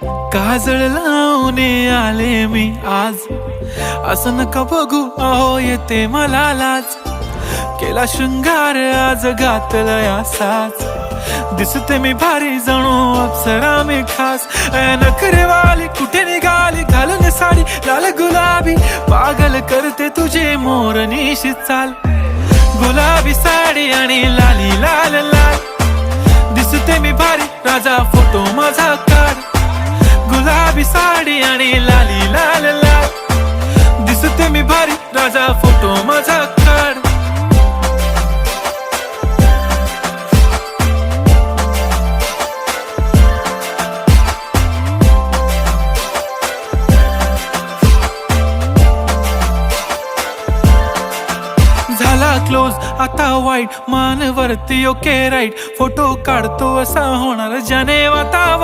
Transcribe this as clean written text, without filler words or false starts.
काजळ लावून आले मी आज, असं नका बघू अहो येते मला लाज. केला शृंगार आज घातला साज, दिसते मी भारी जणू अप्सरा मी खास. नखरेवाली कुठे निघाली घालून साडी लाल गुलाबी, पागल करते तुझे मोरनीशी चाल. गुलाबी साडी आणि लाली लाल लाल, दिसते मी भारी राजा फोटो माझा काढ. गुलाबी साडी आणि लाली लाल लाल, दिसते मी भारी राजा फोटो माझा काढ. झाला क्लोज आता वाईट, मान वरती ओके राईट, फोटो काढतो असा होणार ज्याने वातावरण.